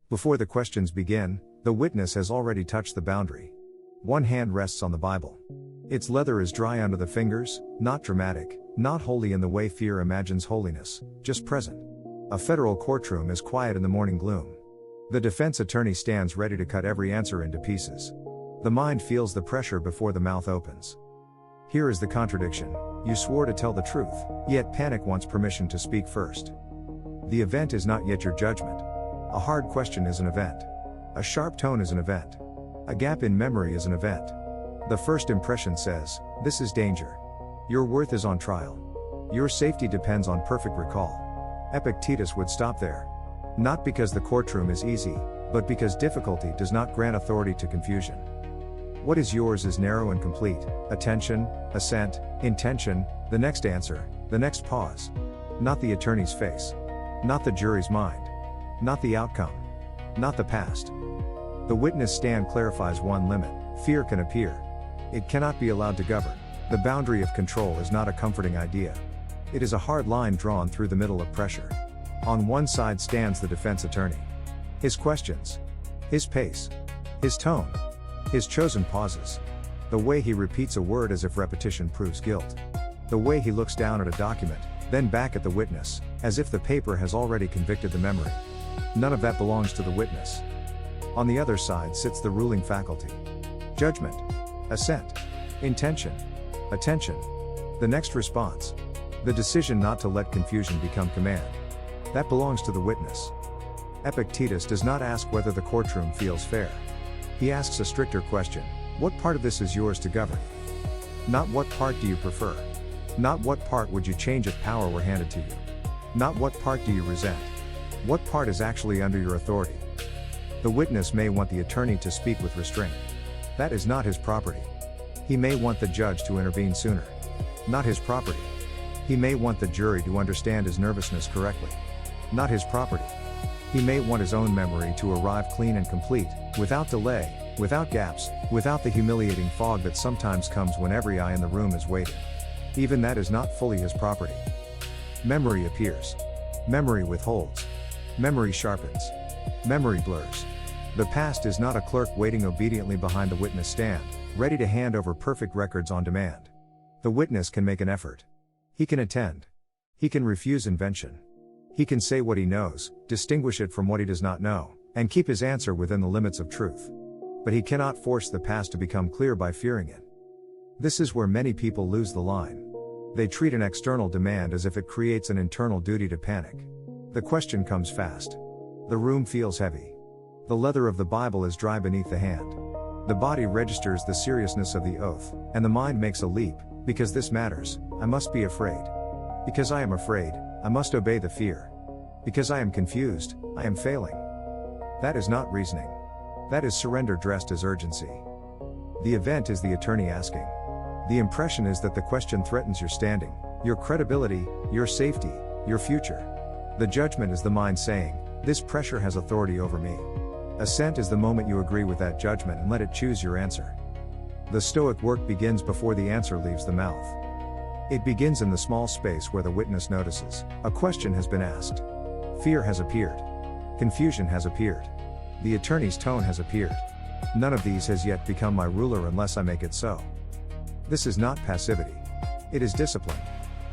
Before the questions begin, the witness has already touched the boundary. One hand rests on the Bible. Its leather is dry under the fingers, not dramatic, not holy in the way fear imagines holiness, just present. A federal courtroom is quiet in the morning gloom. The defense attorney stands ready to cut every answer into pieces. The mind feels the pressure before the mouth opens. Here is the contradiction. You swore to tell the truth, yet panic wants permission to speak first. The event is not yet your judgment. A hard question is an event. A sharp tone is an event. A gap in memory is an event. The first impression says, this is danger. Your worth is on trial. Your safety depends on perfect recall. Epictetus would stop there. Not because the courtroom is easy, but because difficulty does not grant authority to confusion. What is yours is narrow and complete: attention, assent, intention, the next answer, the next pause. Not the attorney's face. Not the jury's mind. Not the outcome. Not the past. The witness stand clarifies one limit: fear can appear. It cannot be allowed to govern. The boundary of control is not a comforting idea. It is a hard line drawn through the middle of pressure. On one side stands the defense attorney. His questions. His pace. His tone. His chosen pauses. The way he repeats a word as if repetition proves guilt. The way he looks down at a document, then back at the witness, as if the paper has already convicted the memory. None of that belongs to the witness. On the other side sits the ruling faculty. Judgment. Assent. Intention. Attention. The next response. The decision not to let confusion become command. That belongs to the witness. Epictetus does not ask whether the courtroom feels fair. He asks a stricter question: what part of this is yours to govern? Not what part do you prefer? Not what part would you change if power were handed to you? Not what part do you resent? What part is actually under your authority? The witness may want the attorney to speak with restraint. That is not his property. He may want the judge to intervene sooner. Not his property. He may want the jury to understand his nervousness correctly. Not his property. He may want his own memory to arrive clean and complete, without delay, without gaps, without the humiliating fog that sometimes comes when every eye in the room is waiting. Even that is not fully his property. Memory appears. Memory withholds. Memory sharpens. Memory blurs. The past is not a clerk waiting obediently behind the witness stand, ready to hand over perfect records on demand. The witness can make an effort. He can attend. He can refuse invention. He can say what he knows, distinguish it from what he does not know, and keep his answer within the limits of truth. But he cannot force the past to become clear by fearing it. This is where many people lose the line. They treat an external demand as if it creates an internal duty to panic. The question comes fast. The room feels heavy. The leather of the Bible is dry beneath the hand. The body registers the seriousness of the oath, and the mind makes a leap. Because this matters, I must be afraid. Because I am afraid, I must obey the fear. Because I am confused, I am failing. That is not reasoning. That is surrender dressed as urgency. The event is the attorney asking. The impression is that the question threatens your standing, your credibility, your safety, your future. The judgment is the mind saying, this pressure has authority over me. Assent is the moment you agree with that judgment and let it choose your answer. The Stoic work begins before the answer leaves the mouth. It begins in the small space where the witness notices a question has been asked. Fear has appeared. Confusion has appeared. The attorney's tone has appeared. None of these has yet become my ruler unless I make it so. This is not passivity. It is discipline.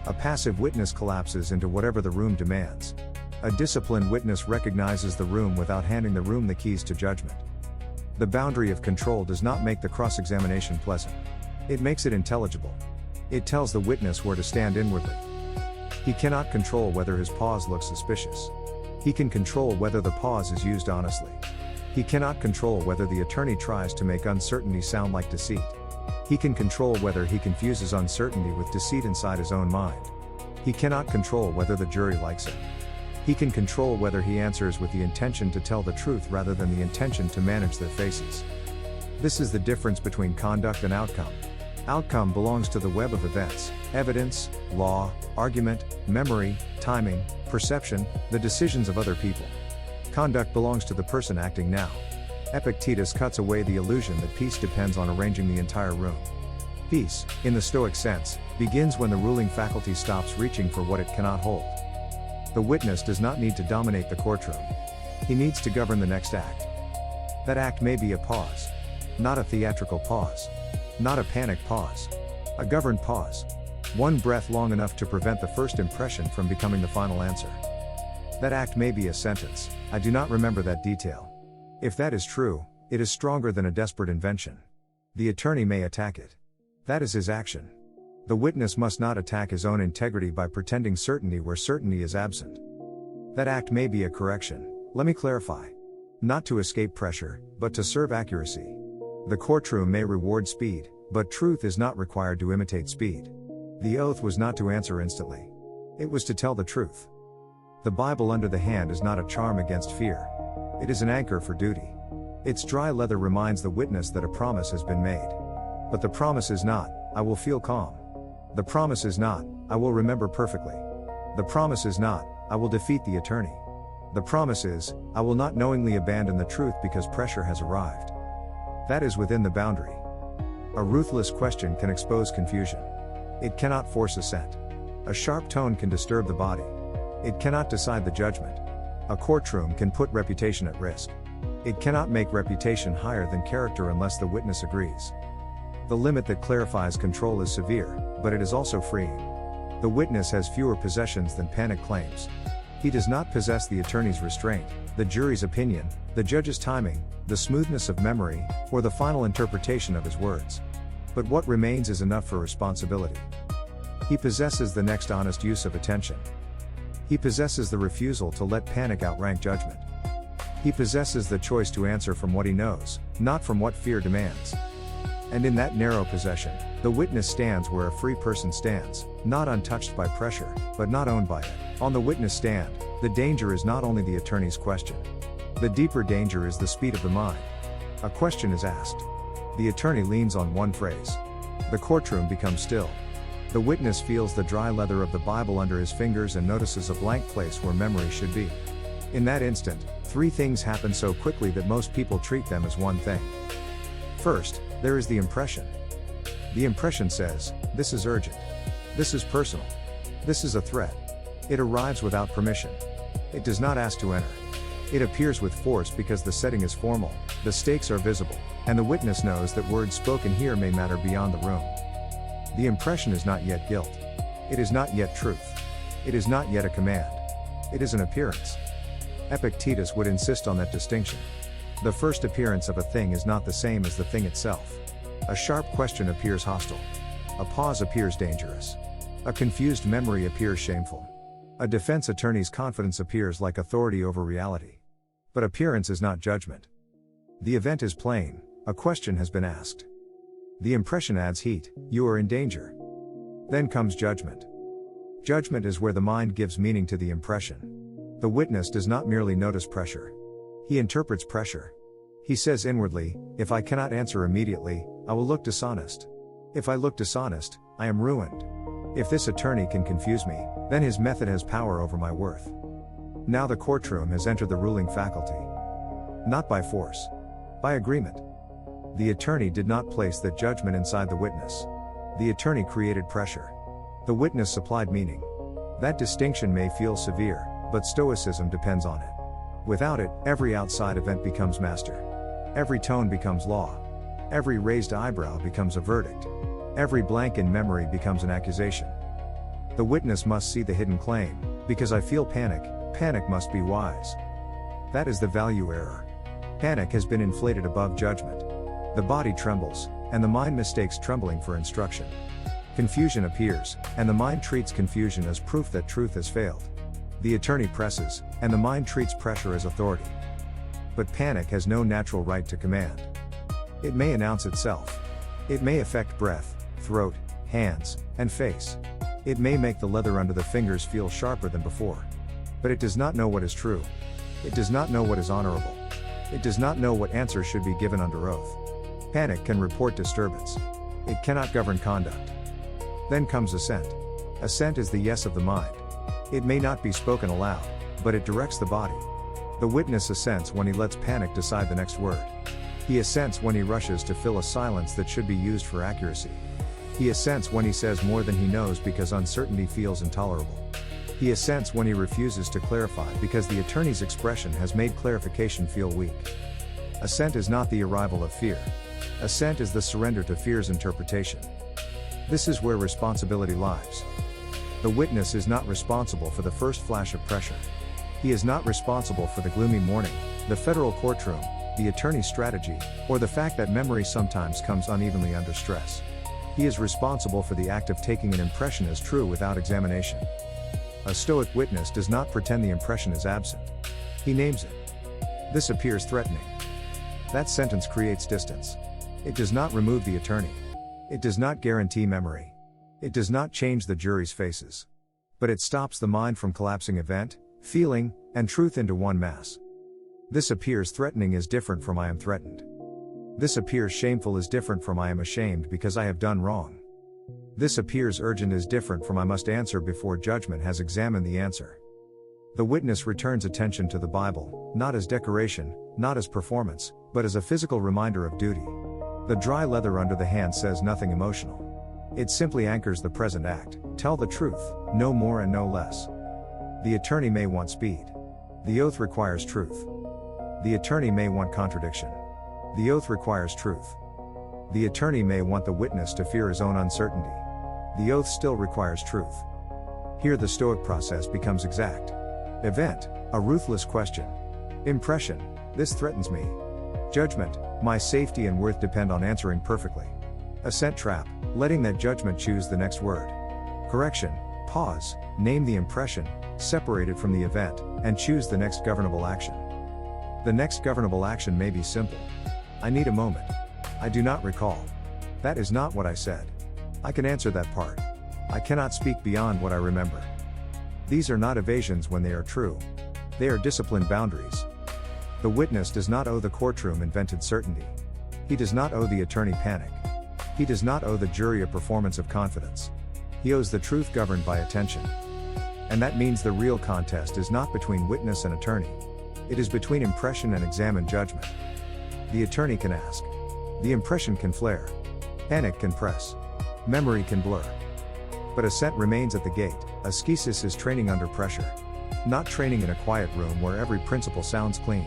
A passive witness collapses into whatever the room demands. A disciplined witness recognizes the room without handing the room the keys to judgment. The boundary of control does not make the cross-examination pleasant. It makes it intelligible. It tells the witness where to stand inwardly. He cannot control whether his pause looks suspicious. He can control whether the pause is used honestly. He cannot control whether the attorney tries to make uncertainty sound like deceit. He can control whether he confuses uncertainty with deceit inside his own mind. He cannot control whether the jury likes it. He can control whether he answers with the intention to tell the truth rather than the intention to manage their faces. This is the difference between conduct and outcome. Outcome belongs to the web of events, evidence, law, argument, memory, timing, perception, the decisions of other people. Conduct belongs to the person acting now. Epictetus cuts away the illusion that peace depends on arranging the entire room. Peace, in the Stoic sense, begins when the ruling faculty stops reaching for what it cannot hold. The witness does not need to dominate the courtroom. He needs to govern the next act. That act may be a pause. Not a theatrical pause. Not a panic pause. A governed pause. One breath long enough to prevent the first impression from becoming the final answer. That act may be a sentence, "I do not remember that detail." If that is true, it is stronger than a desperate invention. The attorney may attack it. That is his action. The witness must not attack his own integrity by pretending certainty where certainty is absent. That act may be a correction. Let me clarify. Not to escape pressure, but to serve accuracy. The courtroom may reward speed, but truth is not required to imitate speed. The oath was not to answer instantly. It was to tell the truth. The Bible under the hand is not a charm against fear. It is an anchor for duty. Its dry leather reminds the witness that a promise has been made. But the promise is not, "I will feel calm." The promise is not, "I will remember perfectly." The promise is not, "I will defeat the attorney." The promise is, "I will not knowingly abandon the truth because pressure has arrived." That is within the boundary. A ruthless question can expose confusion. It cannot force assent. A sharp tone can disturb the body. It cannot decide the judgment. A courtroom can put reputation at risk. It cannot make reputation higher than character unless the witness agrees. The limit that clarifies control is severe, but it is also freeing. The witness has fewer possessions than panic claims. He does not possess the attorney's restraint, the jury's opinion, the judge's timing, the smoothness of memory, or the final interpretation of his words. But what remains is enough for responsibility. He possesses the next honest use of attention. He possesses the refusal to let panic outrank judgment. He possesses the choice to answer from what he knows, not from what fear demands. And in that narrow possession, the witness stands where a free person stands, not untouched by pressure, but not owned by it. On the witness stand, the danger is not only the attorney's question. The deeper danger is the speed of the mind. A question is asked. The attorney leans on one phrase. The courtroom becomes still. The witness feels the dry leather of the Bible under his fingers and notices a blank place where memory should be. In that instant, three things happen so quickly that most people treat them as one thing. First, there is the impression. The impression says, "This is urgent. This is personal. This is a threat." It arrives without permission. It does not ask to enter. It appears with force because the setting is formal, the stakes are visible, and the witness knows that words spoken here may matter beyond the room. The impression is not yet guilt. It is not yet truth. It is not yet a command. It is an appearance. Epictetus would insist on that distinction. The first appearance of a thing is not the same as the thing itself. A sharp question appears hostile. A pause appears dangerous. A confused memory appears shameful. A defense attorney's confidence appears like authority over reality. But appearance is not judgment. The event is plain, a question has been asked. The impression adds heat, you are in danger. Then comes judgment. Judgment is where the mind gives meaning to the impression. The witness does not merely notice pressure. He interprets pressure. He says inwardly, "If I cannot answer immediately, I will look dishonest. If I look dishonest, I am ruined. If this attorney can confuse me, then his method has power over my worth." Now the courtroom has entered the ruling faculty. Not by force. By agreement. The attorney did not place that judgment inside the witness. The attorney created pressure. The witness supplied meaning. That distinction may feel severe, but Stoicism depends on it. Without it, every outside event becomes master. Every tone becomes law. Every raised eyebrow becomes a verdict. Every blank in memory becomes an accusation. The witness must see the hidden claim. Because I feel panic, panic must be wise. That is the value error. Panic has been inflated above judgment. The body trembles, and the mind mistakes trembling for instruction. Confusion appears, and the mind treats confusion as proof that truth has failed. The attorney presses, and the mind treats pressure as authority. But panic has no natural right to command. It may announce itself. It may affect breath, throat, hands, and face. It may make the leather under the fingers feel sharper than before. But it does not know what is true. It does not know what is honorable. It does not know what answers should be given under oath. Panic can report disturbance. It cannot govern conduct. Then comes assent. Assent is the yes of the mind. It may not be spoken aloud, but it directs the body. The witness assents when he lets panic decide the next word. He assents when he rushes to fill a silence that should be used for accuracy. He assents when he says more than he knows because uncertainty feels intolerable. He assents when he refuses to clarify because the attorney's expression has made clarification feel weak. Assent is not the arrival of fear. Assent is the surrender to fear's interpretation. This is where responsibility lies. The witness is not responsible for the first flash of pressure. He is not responsible for the gloomy morning, the federal courtroom, the attorney's strategy, or the fact that memory sometimes comes unevenly under stress. He is responsible for the act of taking an impression as true without examination. A Stoic witness does not pretend the impression is absent. He names it. This appears threatening. That sentence creates distance. It does not remove the attorney. It does not guarantee memory. It does not change the jury's faces. But it stops the mind from collapsing event, feeling, and truth into one mass. This appears threatening is different from I am threatened. This appears shameful is different from I am ashamed because I have done wrong. This appears urgent is different from I must answer before judgment has examined the answer. The witness returns attention to the Bible, not as decoration, not as performance, but as a physical reminder of duty. The dry leather under the hand says nothing emotional. It simply anchors the present act, tell the truth, no more and no less. The attorney may want speed. The oath requires truth. The attorney may want contradiction. The oath requires truth. The attorney may want the witness to fear his own uncertainty. The oath still requires truth. Here the Stoic process becomes exact. Event, a ruthless question. Impression, this threatens me. Judgment, my safety and worth depend on answering perfectly. Assent trap, letting that judgment choose the next word. Correction, pause, name the impression, separate it from the event, and choose the next governable action. The next governable action may be simple. I need a moment. I do not recall. That is not what I said. I can answer that part. I cannot speak beyond what I remember. These are not evasions when they are true. They are disciplined boundaries. The witness does not owe the courtroom invented certainty. He does not owe the attorney panic. He does not owe the jury a performance of confidence. He owes the truth governed by attention. And that means the real contest is not between witness and attorney. It is between impression and examined judgment. The attorney can ask. The impression can flare. Panic can press. Memory can blur. But assent remains at the gate. Ascesis is training under pressure. Not training in a quiet room where every principle sounds clean.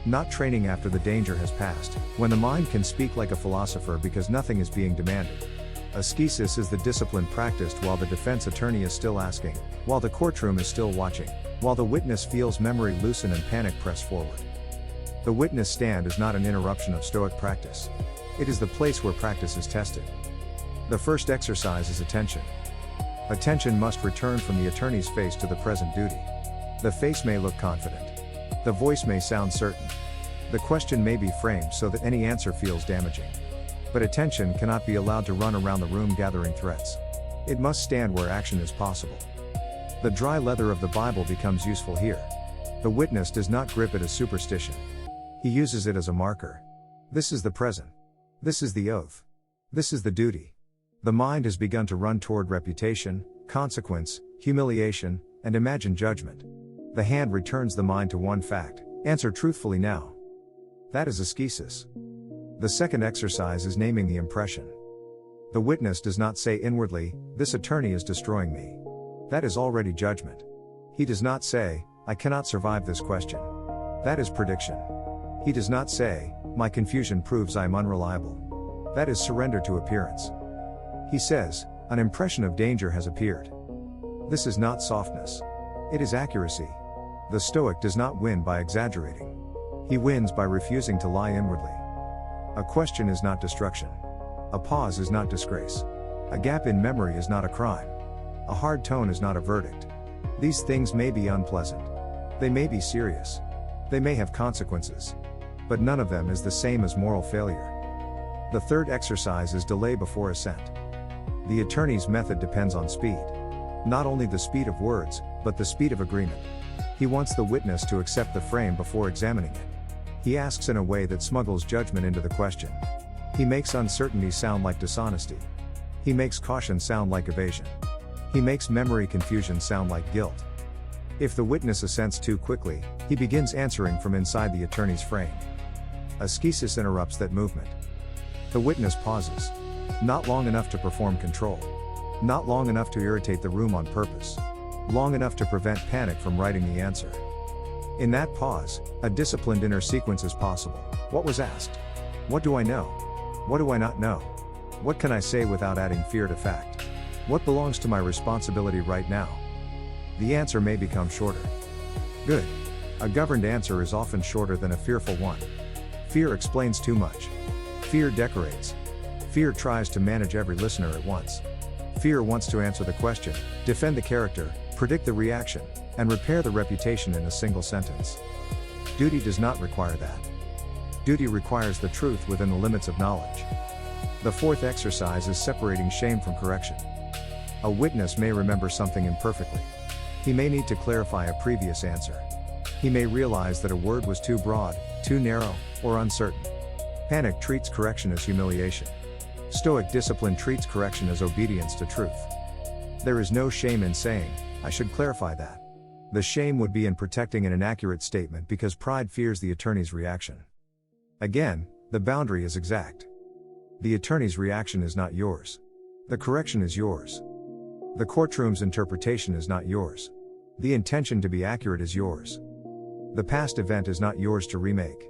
Not training after the danger has passed, when the mind can speak like a philosopher because nothing is being demanded. Ascesis is the discipline practiced while the defense attorney is still asking, while the courtroom is still watching, while the witness feels memory loosen and panic press forward. The witness stand is not an interruption of Stoic practice. It is the place where practice is tested. The first exercise is attention. Attention must return from the attorney's face to the present duty. The face may look confident. The voice may sound certain. The question may be framed so that any answer feels damaging. But attention cannot be allowed to run around the room gathering threats. It must stand where action is possible. The dry leather of the Bible becomes useful here. The witness does not grip it as superstition. He uses it as a marker. This is the present. This is the oath. This is the duty. The mind has begun to run toward reputation, consequence, humiliation, and imagined judgment. The hand returns the mind to one fact: answer truthfully now. That is ascesis. The second exercise is naming the impression. The witness does not say inwardly, "This attorney is destroying me." That is already judgment. He does not say, "I cannot survive this question." That is prediction. He does not say, "My confusion proves I am unreliable." That is surrender to appearance. He says, "An impression of danger has appeared." This is not softness. It is accuracy. The Stoic does not win by exaggerating. He wins by refusing to lie inwardly. A question is not destruction. A pause is not disgrace. A gap in memory is not a crime. A hard tone is not a verdict. These things may be unpleasant. They may be serious. They may have consequences. But none of them is the same as moral failure. The third exercise is delay before assent. The attorney's method depends on speed. Not only the speed of words, but the speed of agreement. He wants the witness to accept the frame before examining it. He asks in a way that smuggles judgment into the question. He makes uncertainty sound like dishonesty. He makes caution sound like evasion. He makes memory confusion sound like guilt. If the witness assents too quickly, he begins answering from inside the attorney's frame. Ascesis interrupts that movement. The witness pauses. Not long enough to perform control. Not long enough to irritate the room on purpose. long enough to prevent panic from writing the answer. In that pause, a disciplined inner sequence is possible. What was asked? What do I know? What do I not know? What can I say without adding fear to fact? What belongs to my responsibility right now? The answer may become shorter. Good. A governed answer is often shorter than a fearful one. Fear explains too much. Fear decorates. Fear tries to manage every listener at once. Fear wants to answer the question, defend the character, predict the reaction, and repair the reputation in a single sentence. Duty does not require that. Duty requires the truth within the limits of knowledge. The fourth exercise is separating shame from correction. A witness may remember something imperfectly. He may need to clarify a previous answer. He may realize that a word was too broad, too narrow, or uncertain. Panic treats correction as humiliation. Stoic discipline treats correction as obedience to truth. There is no shame in saying, I should clarify that. The shame would be in protecting an inaccurate statement because pride fears the attorney's reaction. Again, the boundary is exact. The attorney's reaction is not yours. The correction is yours. The courtroom's interpretation is not yours. The intention to be accurate is yours. The past event is not yours to remake.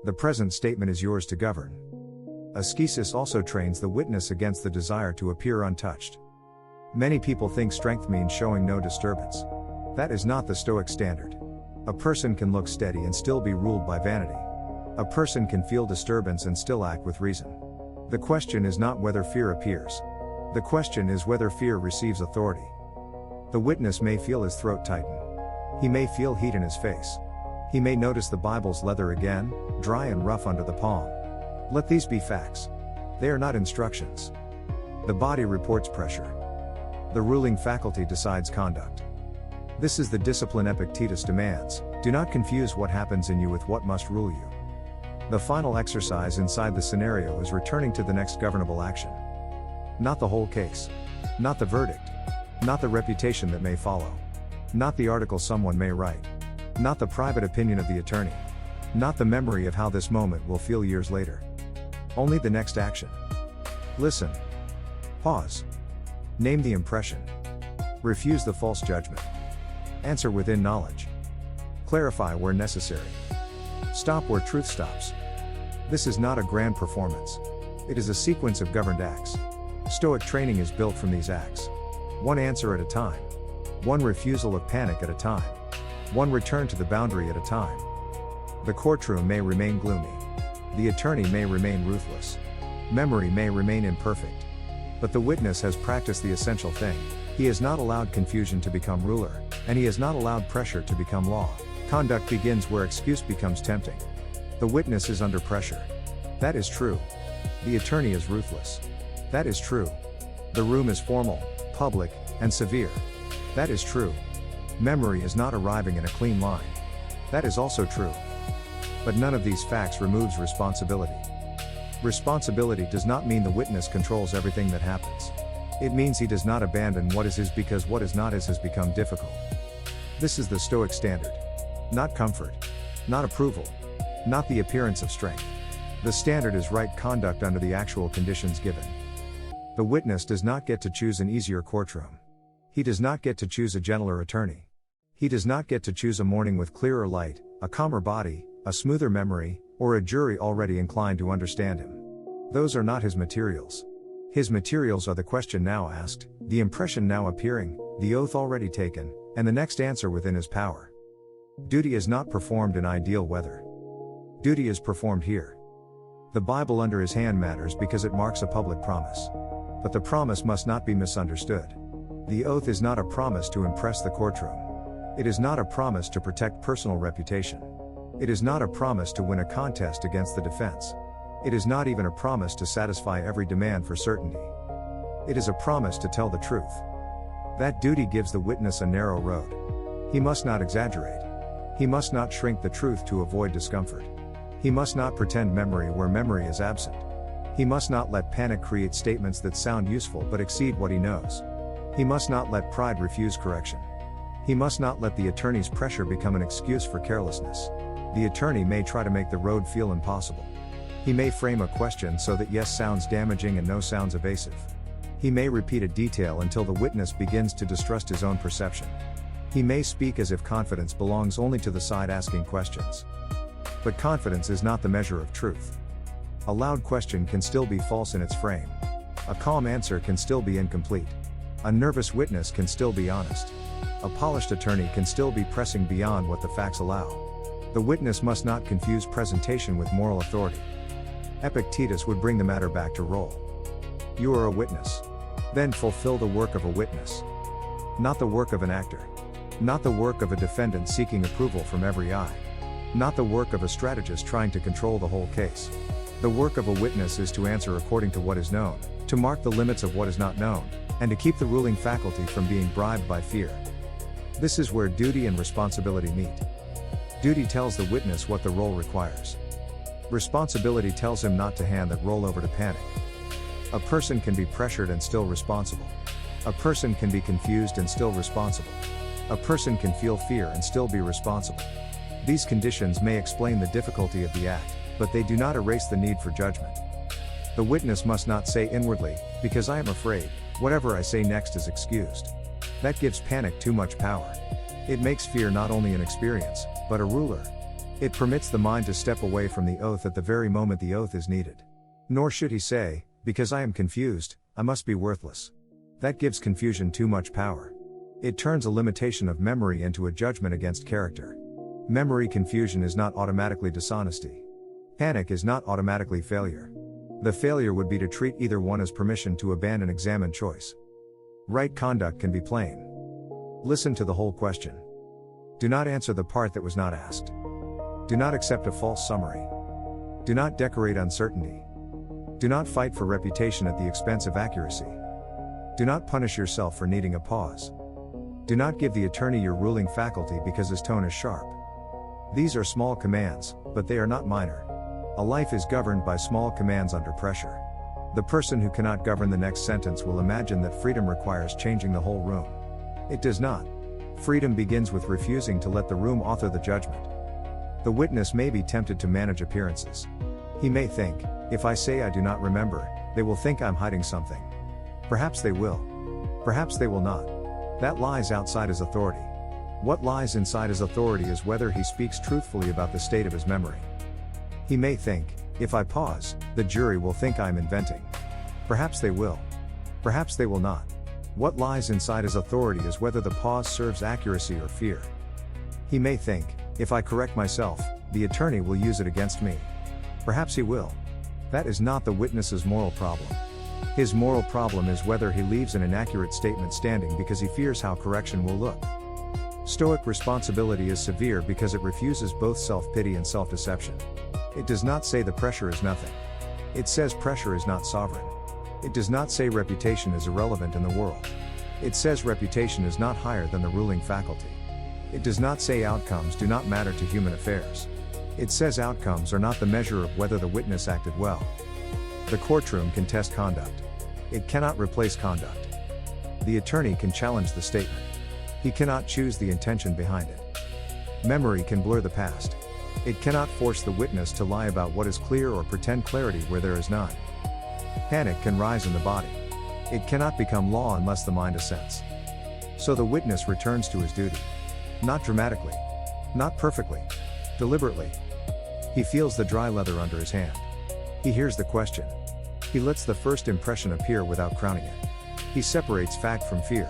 The present statement is yours to govern. Ascesis also trains the witness against the desire to appear untouched. Many people think strength means showing no disturbance. That is not the Stoic standard. A person can look steady and still be ruled by vanity. A person can feel disturbance and still act with reason. The question is not whether fear appears. The question is whether fear receives authority. The witness may feel his throat tighten. He may feel heat in his face. He may notice the Bible's leather again, dry and rough under the palm. Let these be facts. They are not instructions. The body reports pressure. The ruling faculty decides conduct. This is the discipline Epictetus demands. Do not confuse what happens in you with what must rule you. The final exercise inside the scenario is returning to the next governable action. Not the whole case. Not the verdict. Not the reputation that may follow. Not the article someone may write. Not the private opinion of the attorney. Not the memory of how this moment will feel years later. Only the next action. Listen. Pause. Name the impression. Refuse the false judgment. Answer within knowledge. Clarify where necessary. Stop where truth stops. This is not a grand performance. It is a sequence of governed acts. Stoic training is built from these acts. One answer at a time. One refusal of panic at a time. One return to the boundary at a time. The courtroom may remain gloomy. The attorney may remain ruthless. Memory may remain imperfect. But the witness has practiced the essential thing. He has not allowed confusion to become ruler, and he has not allowed pressure to become law. Conduct begins where excuse becomes tempting. The witness is under pressure. That is true. The attorney is ruthless. That is true. The room is formal, public, and severe. That is true. Memory is not arriving in a clean line. That is also true. But none of these facts removes responsibility. Responsibility does not mean the witness controls everything that happens. It means he does not abandon what is his because what is not his has become difficult. This is the Stoic standard. Not comfort. Not approval. Not the appearance of strength. The standard is right conduct under the actual conditions given. The witness does not get to choose an easier courtroom. He does not get to choose a gentler attorney. He does not get to choose a morning with clearer light, a calmer body, a smoother memory, or a jury already inclined to understand him. Those are not his materials. His materials are the question now asked, the impression now appearing, the oath already taken, and the next answer within his power. Duty is not performed in ideal weather. Duty is performed here. The Bible under his hand matters because it marks a public promise. But the promise must not be misunderstood. The oath is not a promise to impress the courtroom. It is not a promise to protect personal reputation. It is not a promise to win a contest against the defense. It is not even a promise to satisfy every demand for certainty. It is a promise to tell the truth. That duty gives the witness a narrow road. He must not exaggerate. He must not shrink the truth to avoid discomfort. He must not pretend memory where memory is absent. He must not let panic create statements that sound useful but exceed what he knows. He must not let pride refuse correction. He must not let the attorney's pressure become an excuse for carelessness. The attorney may try to make the road feel impossible. He may frame a question so that yes sounds damaging and no sounds evasive. He may repeat a detail until the witness begins to distrust his own perception. He may speak as if confidence belongs only to the side asking questions. But confidence is not the measure of truth. A loud question can still be false in its frame. A calm answer can still be incomplete. A nervous witness can still be honest. A polished attorney can still be pressing beyond what the facts allow. The witness must not confuse presentation with moral authority. Epictetus would bring the matter back to role. You are a witness. Then fulfill the work of a witness. Not the work of an actor. Not the work of a defendant seeking approval from every eye. Not the work of a strategist trying to control the whole case. The work of a witness is to answer according to what is known, to mark the limits of what is not known, and to keep the ruling faculty from being bribed by fear. This is where duty and responsibility meet. Duty tells the witness what the role requires. Responsibility tells him not to hand that role over to panic. A person can be pressured and still responsible. A person can be confused and still responsible. A person can feel fear and still be responsible. These conditions may explain the difficulty of the act, but they do not erase the need for judgment. The witness must not say inwardly, "Because I am afraid, whatever I say next is excused." That gives panic too much power. It makes fear not only an experience, but a ruler. It permits the mind to step away from the oath at the very moment the oath is needed. Nor should he say, "Because I am confused, I must be worthless." That gives confusion too much power. It turns a limitation of memory into a judgment against character. Memory confusion is not automatically dishonesty. Panic is not automatically failure. The failure would be to treat either one as permission to abandon examined choice. Right conduct can be plain. Listen to the whole question. Do not answer the part that was not asked. Do not accept a false summary. Do not decorate uncertainty. Do not fight for reputation at the expense of accuracy. Do not punish yourself for needing a pause. Do not give the attorney your ruling faculty because his tone is sharp. These are small commands, but they are not minor. A life is governed by small commands under pressure. The person who cannot govern the next sentence will imagine that freedom requires changing the whole room. It does not. Freedom begins with refusing to let the room author the judgment. The witness may be tempted to manage appearances. He may think, "If I say I do not remember, they will think I'm hiding something." Perhaps they will. Perhaps they will not. That lies outside his authority. What lies inside his authority is whether he speaks truthfully about the state of his memory. He may think, "If I pause, the jury will think I'm inventing." Perhaps they will. Perhaps they will not. What lies inside his authority is whether the pause serves accuracy or fear. He may think, "If I correct myself, the attorney will use it against me." Perhaps he will. That is not the witness's moral problem. His moral problem is whether he leaves an inaccurate statement standing because he fears how correction will look. Stoic responsibility is severe because it refuses both self-pity and self-deception. It does not say the pressure is nothing. It says pressure is not sovereign. It does not say reputation is irrelevant in the world. It says reputation is not higher than the ruling faculty. It does not say outcomes do not matter to human affairs. It says outcomes are not the measure of whether the witness acted well. The courtroom can test conduct. It cannot replace conduct. The attorney can challenge the statement. He cannot choose the intention behind it. Memory can blur the past. It cannot force the witness to lie about what is clear or pretend clarity where there is none. Panic can rise in the body. It cannot become law unless the mind assents. So the witness returns to his duty. Not dramatically. Not perfectly. Deliberately. He feels the dry leather under his hand. He hears the question. He lets the first impression appear without crowning it. He separates fact from fear.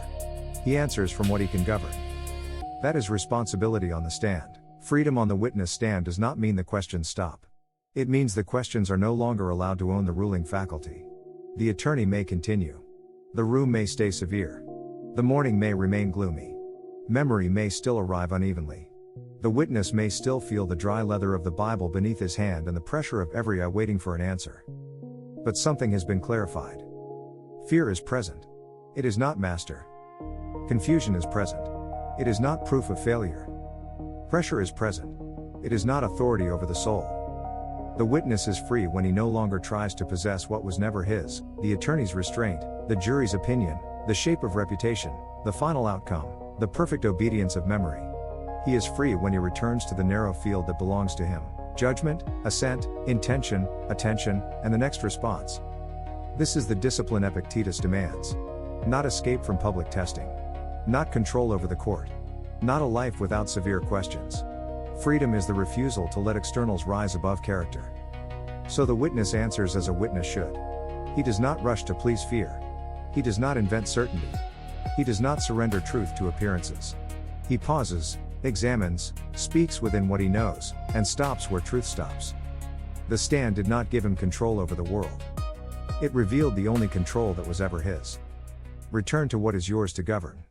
He answers from what he can govern. That is responsibility on the stand. Freedom on the witness stand does not mean the questions stop. It means the questions are no longer allowed to own the ruling faculty. The attorney may continue. The room may stay severe. The morning may remain gloomy. Memory may still arrive unevenly. The witness may still feel the dry leather of the Bible beneath his hand and the pressure of every eye waiting for an answer. But something has been clarified. Fear is present. It is not master. Confusion is present. It is not proof of failure. Pressure is present. It is not authority over the soul. The witness is free when he no longer tries to possess what was never his, the attorney's restraint, the jury's opinion, the shape of reputation, the final outcome, the perfect obedience of memory. He is free when he returns to the narrow field that belongs to him: judgment, assent, intention, attention, and the next response. This is the discipline Epictetus demands. Not escape from public testing. Not control over the court. not a life without severe questions. Freedom is the refusal to let externals rise above character. So the witness answers as a witness should. He does not rush to please fear. He does not invent certainty. He does not surrender truth to appearances. He pauses, examines, speaks within what he knows, and stops where truth stops. The stand did not give him control over the world. It revealed the only control that was ever his. Return to what is yours to govern.